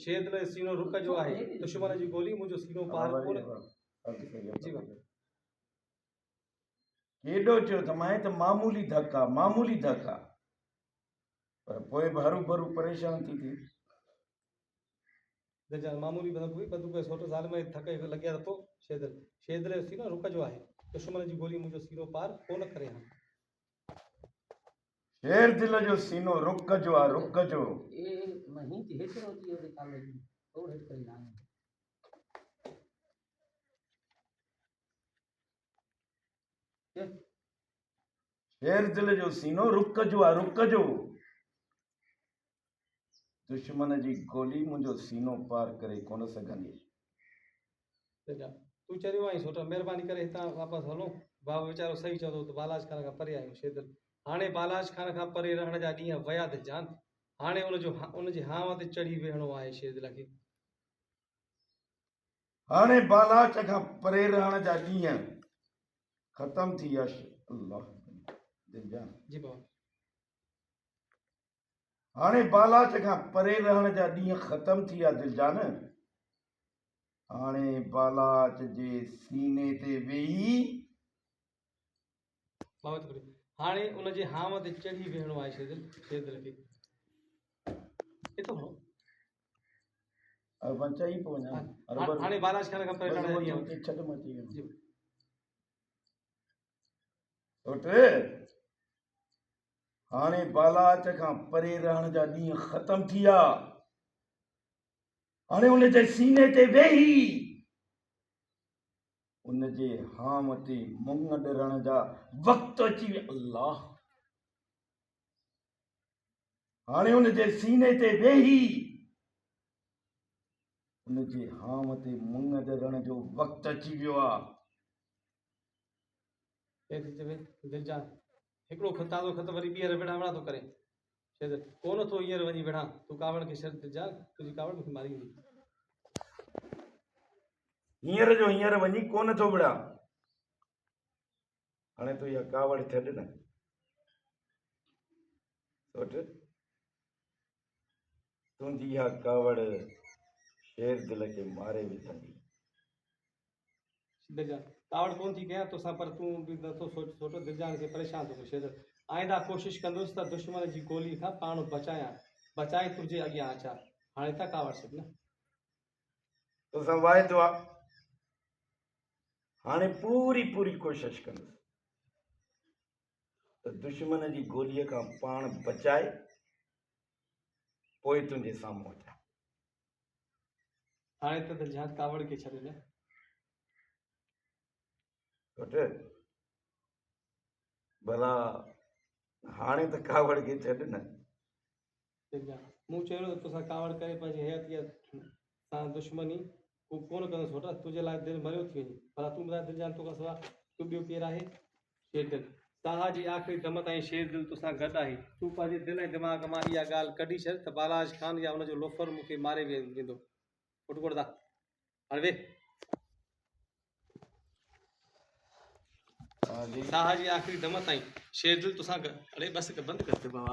शेर दिल जो सीनो रुक जो आहे दुश्मन जी गोली मुंहिंजो सीनो पार कोन जी बाबा केॾो चयो त मां त मामूली धक्का पर पोइ बि हरू भरू परेशान थी थिए दिलजा मामूली बंदूक सोट साल में थके लॻिया रतो शेर दिल जो सीनो रुक जो आहे दुश्मन जी गोली मुंहिंजो सीनो पार कोन करे हा शेर दिल जो सीनो रुक जो आहे रुक जो शेर दिल जो सीनो रुक जो आहे रुक जो दुश्मन जी गोली मुंहिंजो सीनो पार करे कोन सघंदी दिलजा तू चरियो आई सोट महिरबानी करे हितां वापसि हलो बाबा वीचारो सही चवंदो त बालाज खान खां परे आहियूं शेर दिल हाणे बालाज खान खां परे रहण जा ॾींहं विया दिलजान हाणे उनजी हाव ते चढ़ी वेहणो आहे शेर दिल खे हाणे बालाच खां परे रहण जा ॾींहं ख़तम थी विया अल्लाह दिलजान जी बाबा हाणे बालाच खां परे रहण जा ॾींहं ख़तम थी विया दिलजान हाणे बालाच जे सीने ते वेही बाबा हाणे उनजे हाव ते चढ़ी वेहणो आहे शेर दिल खे एतो अब चई पो वञा हाणे बालाज खान खां परे रहण जा ॾींहं छॾ मची वियो जी सोट हाणे बालाच खां परे रहण जा ॾींहं ख़तम थी विया हाणे उनजे सीने ते वेही उनजे हाम ते मुंग ॾियण जा वक़्तु अची विया अल्लाह हाणे उनजे सीने ते वेही उनजे हाम ते मुंग ॾियण जो वक़्तु अची वियो आहे दिलजा हिकिड़ो ताज़ो खत वरी ॿीहर विढ़ा विढ़ा थो करे शेर कोन थो हींअर वञी विढ़ा तूं कावड़ खे शर्त दिलजा तुंहिंजी कावड़ मूंखे मारी ईंदी हींअर जो हींअर वञी कोन थो विढ़ा हाणे तूं इहा कावड़ छॾ न सोट तुंहिंजी इहा कावड़ शेर दिल खे मारे विझंदी दिलजा कावड़ कोन थी कयां तोसां पर तूं बि नथो सोच दिलजान खे परेशान थो करे शेर आइंदा कोशिशि कंदुसि त दुश्मन जी गोली खां पाण बचाए तुंहिंजे अॻियां अचां हाणे त कावड़ छॾ न तोसां वाइदो आहे हाणे पूरी कोशिशि कंदुसि त दुश्मन जी गोलीअ खां पाण बचाए पोइ तुंहिंजे साम्हूं अचां हाणे त दिलजा कावड़ खे छॾ न भला हाणे त कावड़ खे छॾ न मूं चयो तोसां कावड़ करे पंहिंजी हयातीअ सां दुश्मनी तूं कोन कंदुसि छोटा तुंहिंजे लाइ दिलि मरियो थी वञे भला तूं ॿुधाए दिलजान तोखां सवाइ तूं ॿियो केरु आहे शेर दिल साह जी आख़िरी दम ताईं शेर दिल तोसां गॾु आहे तूं पंहिंजे दिलि ऐं दिमाग़ मां इहा ॻाल्हि कढी छॾ त बालाज खान या हुनजो लोफर मूंखे मारे वेंदो पुट कोड़दा हाणे वे साह जी आख़िरी दम ताईं शेर दिल तोसां अड़े बसि बंदि कर बाबा